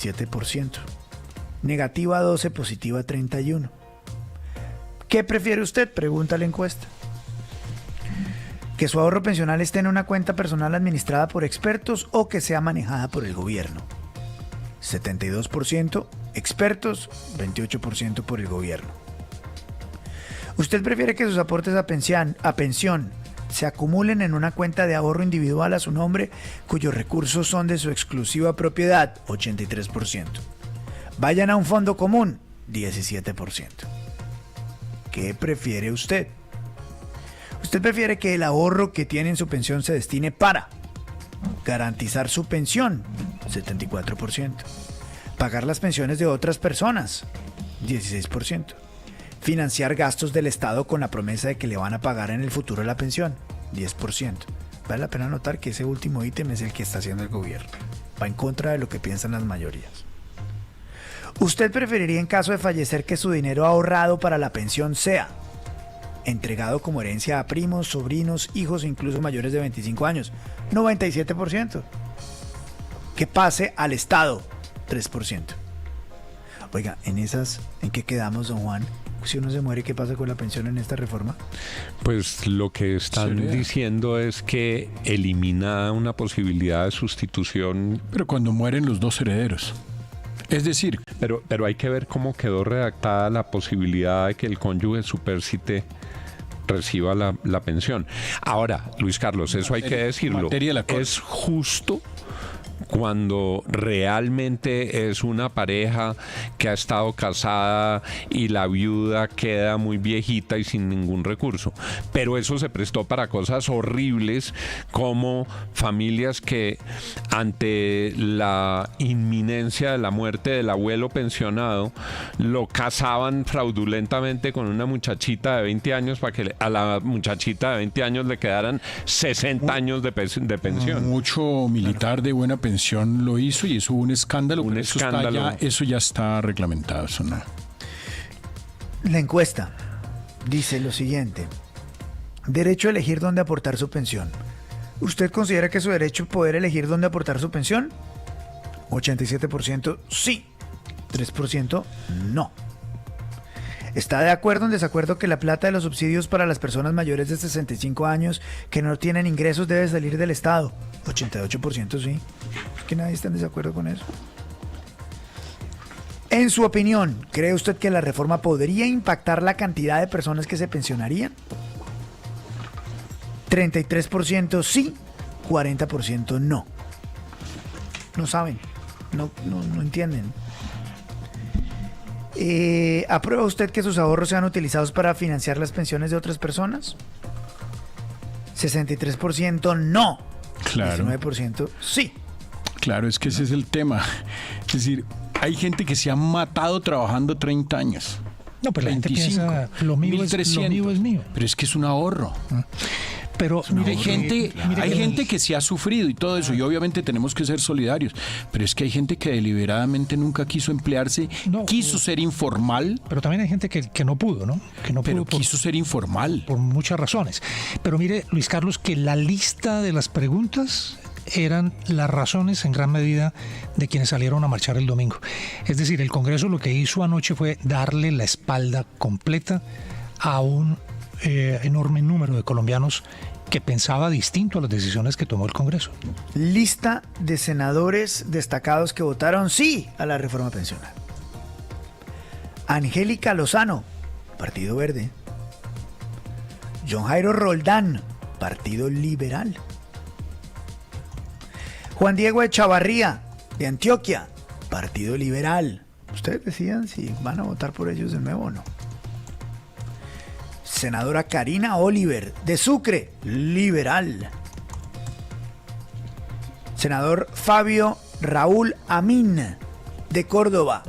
7%. Negativa 12, positiva 31. ¿Qué prefiere usted? Pregunta la encuesta. ¿Que su ahorro pensional esté en una cuenta personal administrada por expertos o que sea manejada por el gobierno? 72% expertos, 28% por el gobierno. ¿Usted prefiere que sus aportes a pensión se acumulen en una cuenta de ahorro individual a su nombre cuyos recursos son de su exclusiva propiedad? 83%. Vayan a un fondo común, 17%. ¿Qué prefiere usted? ¿Usted prefiere que el ahorro que tiene en su pensión se destine para garantizar su pensión? 74%. Pagar las pensiones de otras personas, 16%. Financiar gastos del Estado con la promesa de que le van a pagar en el futuro la pensión, 10%. Vale la pena notar que ese último ítem es el que está haciendo el gobierno. Va en contra de lo que piensan las mayorías. ¿Usted preferiría en caso de fallecer que su dinero ahorrado para la pensión sea entregado como herencia a primos, sobrinos, hijos e incluso mayores de 25 años? 97%. Que pase al Estado, 3%. Oiga, ¿en qué quedamos, don Juan? Si uno se muere, ¿qué pasa con la pensión en esta reforma? Pues lo que están diciendo es que elimina una posibilidad de sustitución. Pero cuando mueren los dos herederos. Es decir, pero hay que ver cómo quedó redactada la posibilidad de que el cónyuge supérsite reciba la pensión. Ahora, Luis Carlos, eso hay que decirlo. Es justo cuando realmente es una pareja que ha estado casada y la viuda queda muy viejita y sin ningún recurso. Pero eso se prestó para cosas horribles, como familias que ante la inminencia de la muerte del abuelo pensionado lo casaban fraudulentamente con una muchachita de 20 años para que a la muchachita de 20 años le quedaran 60 años de pensión. Mucho militar de buena pensión lo hizo y eso hubo un escándalo. Eso ya está reglamentado. Eso no. La encuesta dice lo siguiente: derecho a elegir dónde aportar su pensión. ¿Usted considera que es su derecho poder elegir dónde aportar su pensión? 87% sí, 3% no. ¿Está de acuerdo o en desacuerdo que la plata de los subsidios para las personas mayores de 65 años que no tienen ingresos debe salir del Estado? 88% sí. Es que nadie está en desacuerdo con eso. En su opinión, ¿cree usted que la reforma podría impactar la cantidad de personas que se pensionarían? 33% sí, 40% no. No saben, no entienden. ¿Aprueba usted que sus ahorros sean utilizados para financiar las pensiones de otras personas? 63% no. Claro. 19% sí. Claro, es que ese es el tema. Es decir, hay gente que se ha matado trabajando 30 años. No, pero 25, la gente piensa, lo mío es mío. Pero es que es un ahorro. Pero mire, hay gente que se ha sufrido y todo eso, y obviamente tenemos que ser solidarios, pero es que hay gente que deliberadamente nunca quiso emplearse, quiso ser informal. Pero también hay gente que no pudo, ¿no? Pero quiso ser informal. Por muchas razones. Pero mire, Luis Carlos, que la lista de las preguntas eran las razones en gran medida de quienes salieron a marchar el domingo. Es decir, el Congreso lo que hizo anoche fue darle la espalda completa a un enorme número de colombianos que pensaba distinto a las decisiones que tomó el Congreso. Lista de senadores destacados que votaron sí a la reforma pensional. Angélica Lozano, Partido Verde. John Jairo Roldán, Partido Liberal. Juan Diego Echavarría, de Antioquia, Partido Liberal. Ustedes decidan si van a votar por ellos de nuevo o no. Senadora Karina Oliver, de Sucre, Liberal. Senador Fabio Raúl Amin, de Córdoba,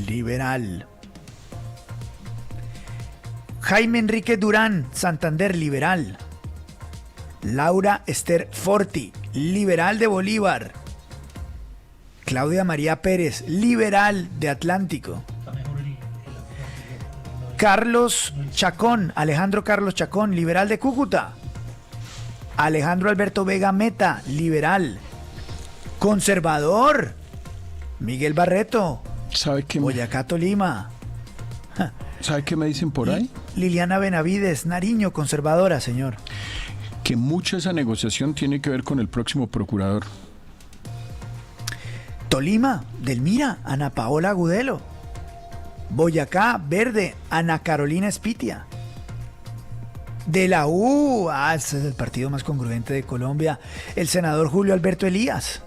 Liberal. Jaime Enrique Durán, Santander, Liberal. Laura Esther Forti, Liberal de Bolívar. Claudia María Pérez, Liberal de Atlántico. Carlos Chacón, Alejandro Carlos Chacón, Liberal de Cúcuta. Alejandro Alberto Vega Meta, Liberal. Conservador, Miguel Barreto, ¿Sabe qué, Boyacá, Tolima. ¿Sabe qué me dicen por ahí? Liliana Benavides, Nariño, conservadora, señor. Que mucha esa negociación tiene que ver con el próximo procurador. Tolima, Delmira, Ana Paola Agudelo. Boyacá, Verde, Ana Carolina Espitia. De la U, ese es el partido más congruente de Colombia, el senador Julio Alberto Elías.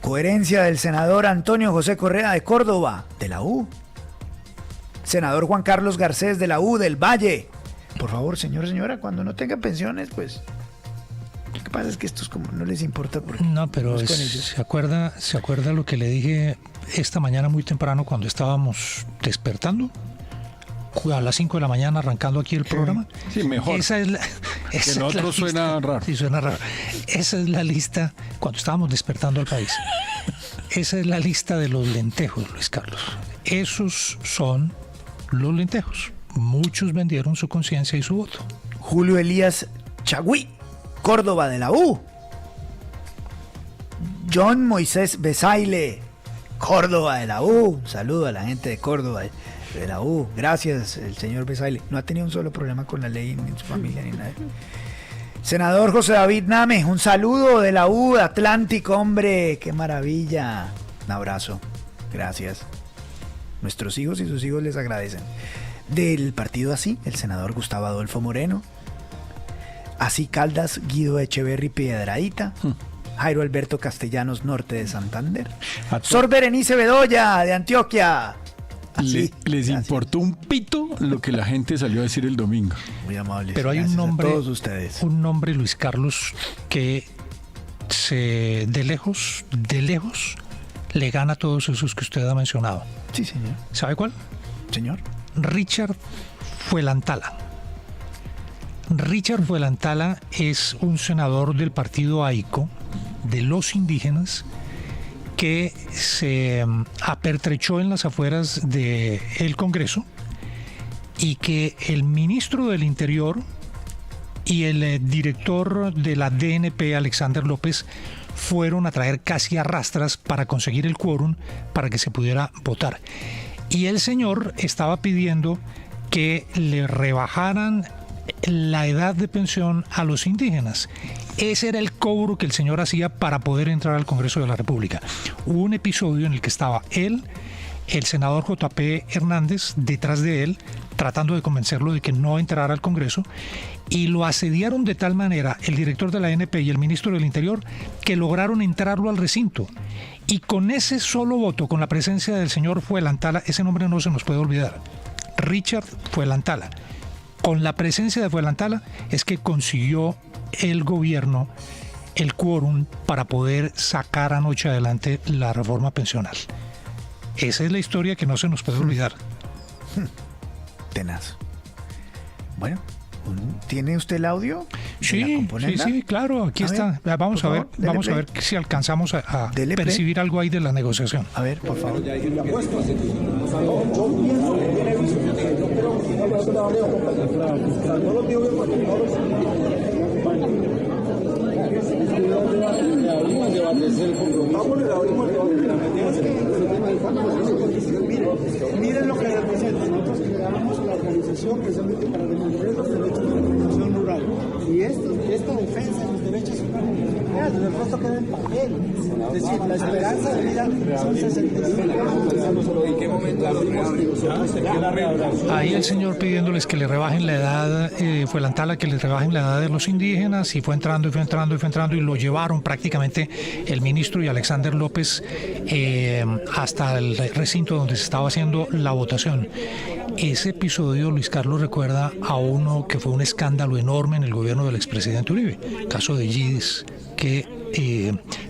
Coherencia del senador Antonio José Correa de Córdoba, de la U. Senador Juan Carlos Garcés, de la U, del Valle. Por favor, señor, señora, cuando no tenga pensiones, pues... Lo que pasa es que estos como no les importa porque... No, pero ¿se acuerda lo que le dije esta mañana muy temprano cuando estábamos despertando? A las 5 de la mañana arrancando aquí el programa. Sí, mejor. Esa es la, que el otro suena raro. Sí, suena raro. Esa es la lista cuando estábamos despertando al país. Esa es la lista de los lentejos, Luis Carlos. Esos son los lentejos. Muchos vendieron su conciencia y su voto. Julio Elías Chagüí, Córdoba, de la U. John Moisés Besaile, Córdoba, de la U. Un saludo a la gente de Córdoba, de la U. Gracias, el señor Besaile. No ha tenido un solo problema con la ley, ni en su familia, ni nada. Senador José David Name, un saludo de la U, de Atlántico, hombre. Qué maravilla. Un abrazo. Gracias. Nuestros hijos y sus hijos les agradecen. Del partido Así, el senador Gustavo Adolfo Moreno. Así Caldas, Guido Echeverry Piedradita. Jairo Alberto Castellanos, norte de Santander. Sor Berenice Bedoya, de Antioquia. Así, les importó un pito lo que la gente salió a decir el domingo. Muy amables. Pero hay un nombre, a todos ustedes. Un nombre, Luis Carlos, que de lejos, le gana a todos esos que usted ha mencionado. Sí, señor. ¿Sabe cuál? Señor. Richard Fuelantala. Richard Fuelantala es un senador del partido AICO, de los indígenas, que se apertrechó en las afueras del Congreso y que el ministro del Interior y el director de la DNP, Alexander López, fueron a traer casi a rastras para conseguir el quórum para que se pudiera votar. Y el señor estaba pidiendo que le rebajaran la edad de pensión a los indígenas. Ese era el cobro que el señor hacía para poder entrar al Congreso de la República. Hubo un episodio en el que estaba él, el senador J.P. Hernández, detrás de él, tratando de convencerlo de que no entrara al Congreso, y lo asediaron de tal manera el director de la ANP y el ministro del Interior que lograron entrarlo al recinto. Y con ese solo voto, con la presencia del señor Fuelantala, ese nombre no se nos puede olvidar, Richard Fuelantala, con la presencia de Fuelantala es que consiguió el gobierno el quórum para poder sacar anoche adelante la reforma pensional. Esa es la historia que no se nos puede olvidar. Tenaz. Bueno, ¿tiene usted el audio? Sí, claro, aquí está. Vamos a ver si alcanzamos a percibir algo ahí de la negociación. A ver, por favor. Miren lo que representa. Nosotros creamos la organización precisamente para defender los derechos de la población rural. Y esta defensa de los derechos humanos, de pronto queda en papel. Es decir, la esperanza de vida son 65 años. ¿En qué momento ahí el señor pidiéndoles que le rebajen la edad, Fuelantala, que le rebajen la edad de los indígenas, y fue entrando y lo llevaron prácticamente el ministro y Alexander López hasta el recinto donde se estaba haciendo la votación. Ese episodio, Luis Carlos, recuerda a uno que fue un escándalo enorme en el gobierno del expresidente Uribe, el caso de Yidis, que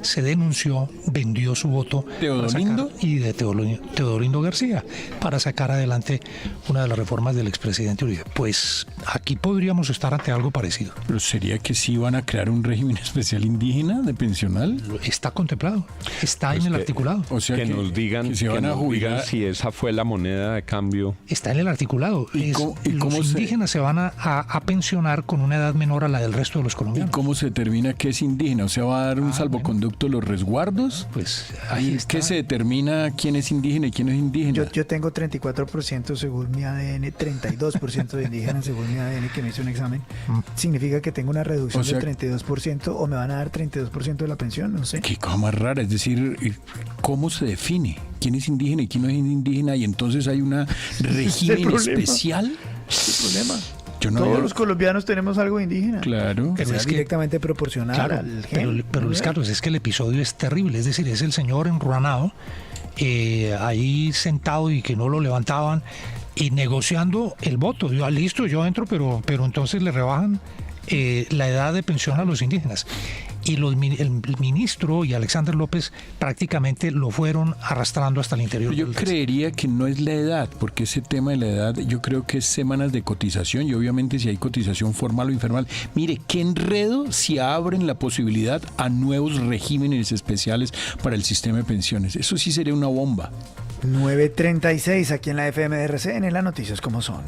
se denunció, vendió su voto ¿Teodolindo? Y de Teodolindo García para sacar adelante una de las reformas del expresidente Uribe. Pues aquí podríamos estar ante algo parecido. ¿Pero sería que sí van a crear un régimen especial indígena de pensional? Está contemplado, está en el articulado. O sea, que nos digan si esa fue la moneda de cambio. Está en el articulado. Los indígenas se van a pensionar con una edad menor a la del resto de los colombianos. ¿Y cómo se determina que es indígena? O sea, ¿va a dar un salvoconducto los resguardos? resguardos, pues ahí está. ¿Qué se determina quién es indígena y quién no es indígena? Yo tengo 34% según mi ADN, 32% de indígena según mi ADN, que me hizo un examen. ¿Significa que tengo una reducción del 32% o me van a dar 32% de la pensión? No sé. Qué cosa más rara, es decir, ¿cómo se define quién es indígena y quién no es indígena? Y entonces hay un régimen especial. ¿Qué problema? Todos los colombianos tenemos algo de indígena. Claro. Que sea directamente proporcional al gen. Pero Luis Carlos, es que el episodio es terrible. Es decir, es el señor enruanado, ahí sentado y que no lo levantaban, y negociando el voto. Listo, yo entro, pero entonces le rebajan la edad de pensión a los indígenas. Y el ministro y Alexander López prácticamente lo fueron arrastrando hasta el interior. Yo creería que no es la edad, porque ese tema de la edad yo creo que es semanas de cotización, y obviamente si hay cotización formal o informal. Mire, qué enredo si abren la posibilidad a nuevos regímenes especiales para el sistema de pensiones. Eso sí sería una bomba. 9:36 aquí en la FMRC, en las noticias como son.